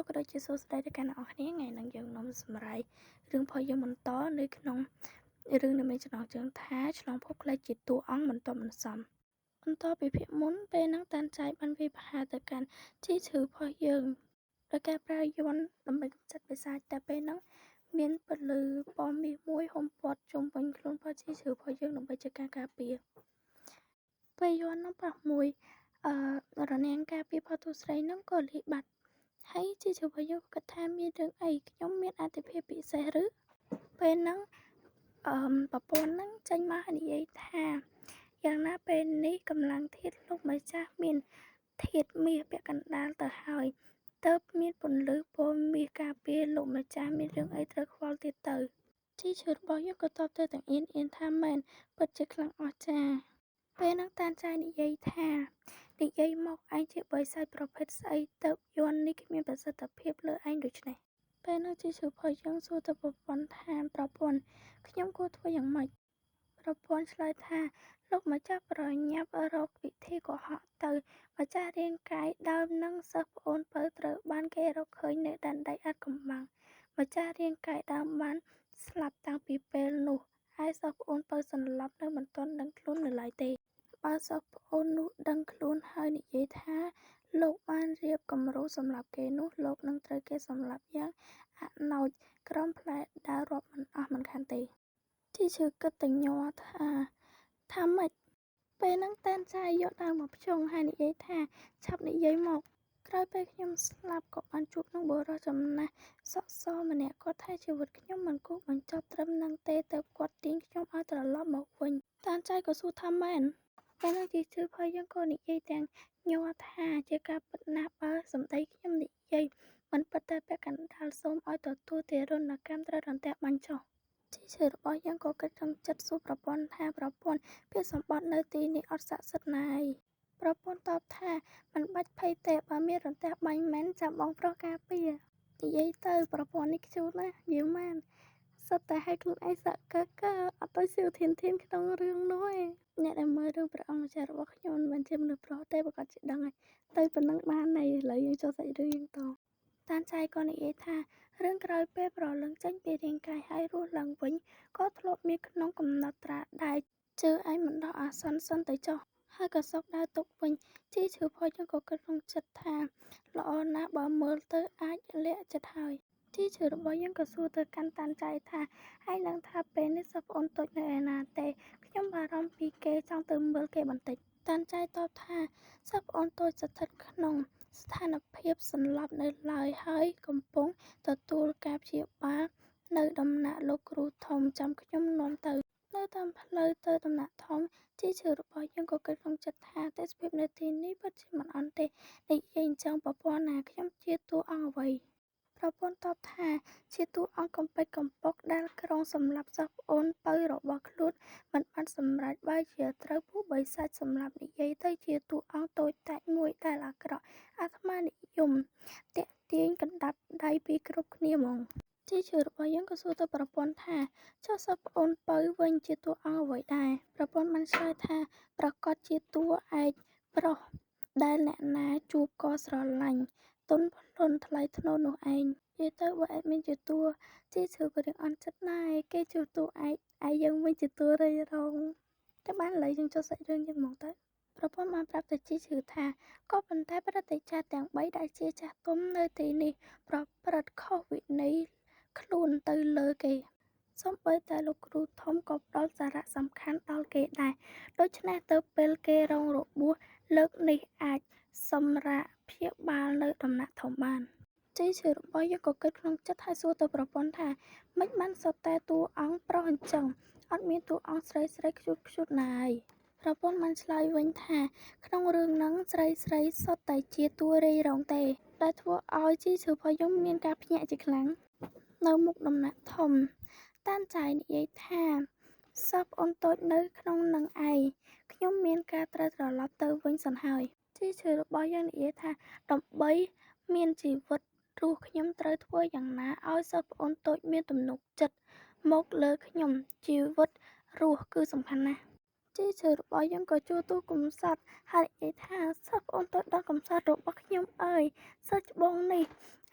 លោកក៏ដូចជាសួស្តីដល់អ្នកនរគ្នាថ្ងៃនេះយើងនាំសម្រាប់រឿងផុសយើងបន្តនៅក្នុងរឿងដែលមានចំណងជើងថាឆ្លងភពផ្លេចជាតួអង្គបន្ទាប់បន្សំបន្តពីភាគមុនពេលហ្នឹងតានចៃបានវាយប្រហារទៅកាន់ជីឈឺផុសយើងដោយការប្រើយន្តដើម្បីកម្ចាត់បិសាចតែពេលហ្នឹងមានពលឺពណ៌មាសមួយហុំព័ទ្ធជុំវិញខ្លួនផុសជីឈឺផុសយើងដើម្បីជាការការពារពេលយន្តហ្នឹងប៉ះមួយរនាំងការពារផុសទូស្រីហ្នឹងក៏លាយបាត់ហើយជីឈឺផុសយើងក៏គិតថាមានរឿងអីខ្ញុំមានអត្ថិភាពពិសេសឬពេលហ្នឹងប្រពន្ធហ្នឹងចេញមកនិយាយថាយ៉ាងណាពេលនេះកម្លាំងធាតុលោកម្ចាស់មានធាតុមាសពាក់កណ្ដាលទៅហើយទើបមានពន្លឺពណ៌មាសការពារលោកម្ចាស់មានរឿងអីត្រូវខ្វល់ទៀតទៅជីឈឺរបស់យើងក៏តបទៅទាំងអៀនថាមែនពិតជាខ្លាំងអស្ចារ្យពេលហ្នឹងតានចៃនិយាយថានិយាយមកឯងជាបិសាចប្រភេទស្អីទៅយន្តនេះគ្មានប្រសិទ្ធភាពលើឯងដូច្នេះពេលហ្នឹងជីឈឺផុសយើងសួរទៅប្រពន្ធថាប្រពន្ធខ្ញុំគួរធ្វើយ៉ាងម៉េចប្រពន្ធឆ្លើយថាលោកម្ចាស់ប្រញាប់រកវិធីកុហកទៅម្ចាស់រាងកាយដើមនឹងសិស្សប្អូនពៅត្រូវបានគេរកឃើញនៅដែនដីអាថ៌កំបាំងម្ចាស់រាងកាយដើមបានស្លាប់តាំងពីពេលនោះហើយសិស្សប្អូនពៅសន្លប់នៅមិនទាន់ដឹងខ្លួននៅឡើយទេបើសិស្សប្អូននោះដឹងខ្លួនហើយនិយាយថាលោកបានរៀបគំរូសម្រាប់គេនោះលោកនឹងត្រូវគេសម្លាប់យ៉ាងអនោចក្រំផ្លែដើររាប់មិនអស់មិនខានទេជីឈឺគិតតែញ័រថាម៉េចពេលហ្នឹងតានចៃយកដើមមកភ្ជង់ហើយនិយាយថាឆាប់និយាយមកក្រោយពេលខ្ញុំស្លាប់ក៏បានជួបនឹងបុរសចំណាស់សក់សម្នាក់គាត់ថាជីវិតខ្ញុំមិនគួរបញ្ចប់ត្រឹមនឹងទេទើបគាត់ទាញខ្ញុំឲ្យត្រឡប់មកវិញតានចៃក៏សួរថាមែនពេលហ្នឹងជីឈឺផុសយើងក៏និយាយទាំងញ័រថាជាការពិតណាស់បើសម្ដីខ្ញុំនិយាយមិនពិតតែពាក់កណ្ដាលសូមឲ្យទទួលទារុណកម្មត្រូវរន្ទះបាញ់ចុះជីឈឺរបស់យើងក៏គិតក្នុងចិត្តសួរប្រពន្ធថាប្រពន្ធពាក្យសម្បត្តិនៅទីនេះអត់ស័ក្តិសិទ្ធិណាយប្រពន្ធតបថាមិនបាច់ភ័យទេបើមានរន្ទះបាញ់មែនចាំបងប្រុសការពារនិយាយទៅប្រពន្ធនេះខ្ជូតណាស់យឺម៉ានសិតតែឲ្យខ្លួនឯងសក់កើអត់ទៅសៀវធានក្នុងរឿងនោះឯងអ្នកដែលមើលរឿងព្រះអង្គម្ចាស់របស់ខ្ញុំមិនមែនជាមនុស្សប្រុសទេប្រកាសជាដឹងហើយទៅប៉ុណ្ណឹងបានហើយឥឡូវយើងចូលសាច់រឿងយើងតតានចៃក៏និយាយថារឿងក្រោយពេលប្រលឹងចេញពីរាងកាយហើយរស់ឡើងវិញក៏ធ្លាប់មានក្នុងកំណត់ត្រាដែរជើឯងមិនដោះអាសន្នសិនទៅចុះហើយក៏សុកដើរទុកវិញជីឈឺផុសយើងក៏គិតក្នុងចិត្តថាល្អណាស់បើមើលទៅអាចលាក់ចិត្តហើយជីឈឺរបស់យើងក៏សួរទៅកាន់តានចៃថាហើយនឹងថាពេលនេះសិស្សប្អូនតូចនៅឯណាទេខ្ញុំបារម្ភពីគេចង់ទៅមើលគេបន្តិចតានចៃតបថាសិស្សប្អូនតូចស្ថិតក្នុងស្ថានភាពសន្លប់នៅឡើយហើយកំពុងទទួលការព្យាបាលនៅដំណាក់លោកគ្រូធំចាំខ្ញុំនាំទៅនៅតាមផ្លូវទៅដំណាក់ធំជីឈឺរបស់យើងក៏គិតក្នុងចិត្តថាទេសភាពនៅទីនេះពិតជាមិនអន់ទេនិយាយអញ្ចឹងប្រពន្ធណាខ្ញុំជាតួអង្គអ្វីប្រពន្ធតបថាជាតួអង្គកំពេចកំពុកដែលក្រុងសម្រាប់សិស្សប្អូនពៅរបស់ខ្លួនមិនបានសម្រេចបើជាត្រូវពួកបិសាចសម្រាប់និយាយទៅជាតួអង្គតូចតាចមួយដែលអាក្រក់អាត្មានិយមតាក់ទាញកណ្ដាប់ដៃពីគ្រប់គ្នាហ្មងជីឈឺរបស់យើងក៏សួរទៅប្រពន្ធថាចុះសិស្សប្អូនពៅវិញជាតួអង្គអ្វីដែរប្រពន្ធបានឆ្លើយថាប្រកាសជាតួឯកប្រុសដែលអ្នកណាជួបក៏ស្រឡាញ់ទុនភ្លុនថ្លៃថ្នូរនោះឯងនិយាយទៅបើឯងមានជាតួជីឈឺក៏រៀងអន់ចិត្តដែរគេជួបតួឯយើងវិញជាតួរៃរងតែបានឥឡូវយើងចូលសាច់រឿងយើងហ្មងទៅប្រពន្ធបានប្រាប់ទៅជីឈឺថាក៏ប៉ុន្តែប្រតិចារទាំង3ដែលជាចាស់ទុំនៅទីនេះប្រព្រឹត្តខុសវិន័យខ្លួនទៅលើគេសូម្បីតែលោកគ្រូធំក៏ផ្ដល់សារៈសំខាន់ដល់គេដែរដូច្នេះទៅពេលគេរងរបួសលើកនេះអាចសម្រាកព្យាបាលនៅដំណាក់ធំបានជីឈឺរបស់យើងក៏គិតក្នុងចិត្តហើយសួរទៅប្រពន្ធថាមិនបានសុទ្ធតែតួអង្គប្រុសអញ្ចឹងអត់មានតួអង្គស្រីខ្ជូតណាយប្រពន្ធបានឆ្លើយវិញថាក្នុងរឿងហ្នឹងស្រីសុទ្ធតែជាតួរាយរងទេដែលធ្វើឲ្យជីឈឺរបស់យើងមានការភ្ញាក់ជាខ្លាំងនៅមុខដំណាក់ធំតានចៃនិយាយថាសិស្សប្អូនតូចនៅក្នុងនឹងឯងខ្ញុំមានការត្រូវត្រឡប់ទៅវិញសិនហើយជីឈឺរបស់យើងនិយាយថាដើម្បីមានជីវិតរស់ខ្ញុំត្រូវធ្វើយ៉ាងណាឲ្យសិស្សប្អូនតូចមានទំនុកចិត្តមកលើខ្ញុំជីវិតរស់គឺសំខាន់ណាស់ជីឈឺរបស់យើងក៏ជួទូកំសត់ហើយនិយាយថាសិស្សប្អូនតូចដល់កំសត់របស់ខ្ញុំអើយសិស្សច្បងនេះ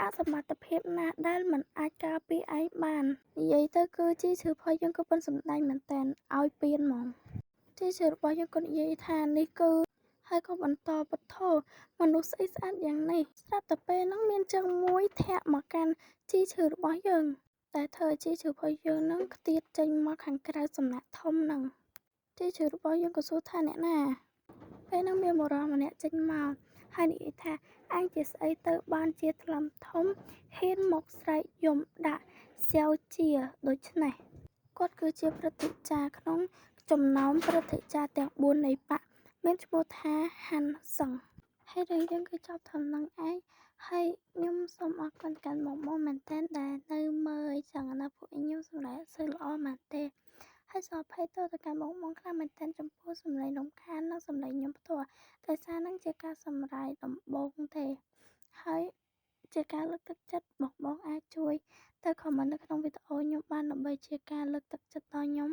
អ សមត្ថភាពណាដែលមិនអាចការពារឯងបាននិយាយទៅគឺជីឈឺរបស់យើងក៏ប៉ុនសម្ដែងមែនតើឲ្យពៀនហ្មងជីឈឺរបស់យើងក៏និយាយថានេះគឺហើយក៏បន្តពធមនុស្សស្អីស្អាតយ៉ាងនេះស្រាប់តែពេលហ្នឹងមានជើងមួយធាក់មកកាន់ជីឈឺរបស់យើងតែធ្វើឲ្យជីឈឺរបស់យើងហ្នឹងខ្ទាតចេញមកខាងក្រៅសំណាក់ធំហ្នឹងជីឈឺរបស់យើងក៏សួរថាអ្នកណាពេលហ្នឹងមានបុរសម្នាក់ចេញមកហើយនិយាយថាឯងជាស្អីទៅបានជាថ្លឹមធំហ៊ានមកស្រែកយំដាក់សៀវជាដូចនេះគាត់គឺជាព្រឹទ្ធាចារ្យក្នុងចំណោមព្រឹទ្ធាចារ្យទាំង4នៃបកមានឈ្មោះថាហាន់សឹងហើយរឿងយើងគឺចប់ត្រឹមហ្នឹងឯងហើយខ្ញុំសូមអរគុណកាន់បងមែនតើដែលនៅមើលអីចឹងណាពួកខ្ញុំសម្ដែងអត់សូវល្អមែនទេហើយសូមអភ័យទោសទៅកាន់បងខ្លាំងមែនតើចំពោះសម្លេងរំខាននិងសម្លេងខ្ញុំផ្ទាល់តែសារហ្នឹងជាការសម្រាយដំបូងទេហើយជាការលើកទឹកចិត្តបងអាចជួយទៅខមមិននៅក្នុងវីដេអូខ្ញុំបានដើម្បីជាការលើកទឹកចិត្តដល់ខ្ញុំ